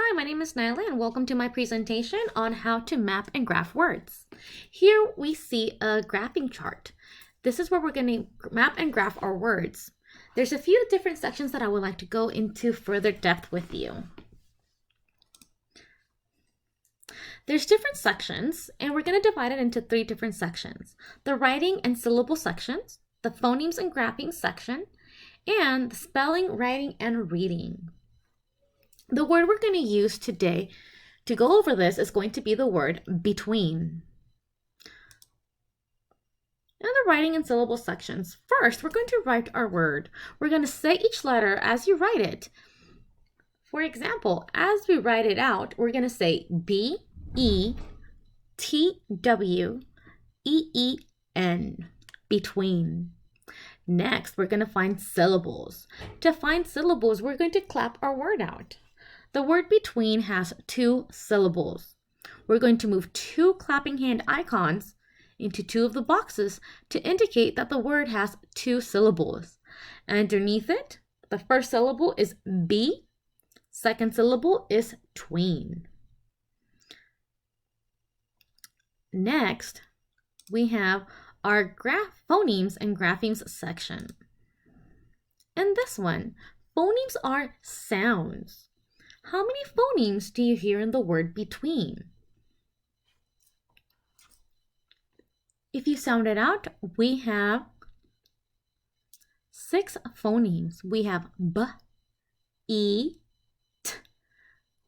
Hi, my name is Nyla and welcome to my presentation on how to map and graph words. Here we see a graphing chart. This is where we're going to map and graph our words. There's a few different sections that I would like to go into further depth with you. There's different sections and we're going to divide it into three different sections. The writing and syllable sections, the phonemes and graphing section, and the spelling, writing, and reading. The word we're going to use today to go over this is going to be the word between. In the writing and syllable sections, first we're going to write our word. We're going to say each letter as you write it. For example, as we write it out, we're going to say B-E-T-W-E-E-N, between. Next, we're going to find syllables. To find syllables, we're going to clap our word out. The word between has two syllables. We're going to move two clapping hand icons into two of the boxes to indicate that the word has two syllables. Underneath it, the first syllable is B, second syllable is tween. Next, we have our phonemes and graphemes section. In this one, phonemes are sounds. How many phonemes do you hear in the word between? If you sound it out, we have 6 phonemes. We have B, E, T,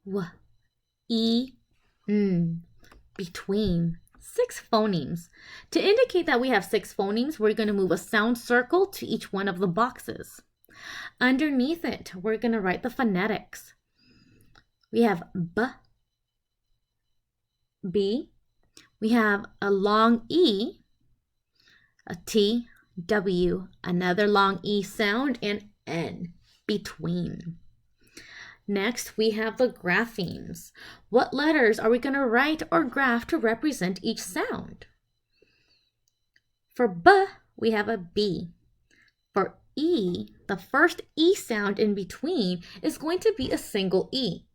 W, E, N, between. 6 phonemes. To indicate that we have 6 phonemes, we're going to move a sound circle to each one of the boxes. Underneath it, we're going to write the phonetics. We have B, B. We have a long E, a T, W, another long E sound, and N, between. Next, we have the graphemes. What letters are we going to write or graph to represent each sound? For B, we have a B. For E, the first E sound in between is going to be a single E.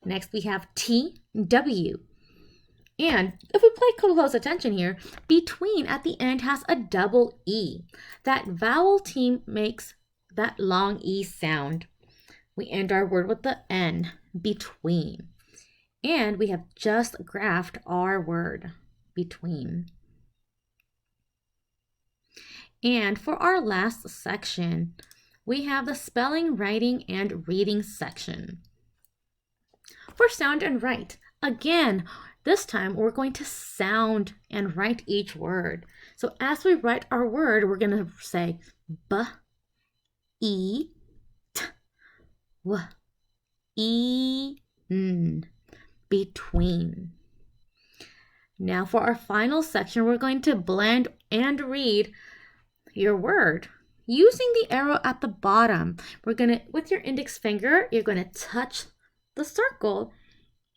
Next, we have T, W. And if we pay close attention here, between at the end has a double E. That vowel T makes that long E sound. We end our word with the N, between. And we have just graphed our word, between. And for our last section, we have the spelling, writing, and reading section. For sound and write, again, this time we're going to sound and write each word. So as we write our word, we're going to say B, E, T, W, E, N, between. Now for our final section, we're going to blend and read your word. Using the arrow at the bottom, we're going to, with your index finger, you're going to touch the circle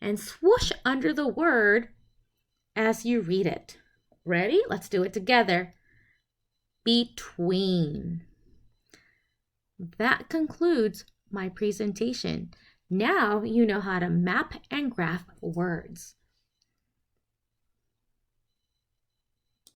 and swoosh under the word as you read it. Ready? Let's do it together. Between. That concludes my presentation. Now you know how to map and graph words.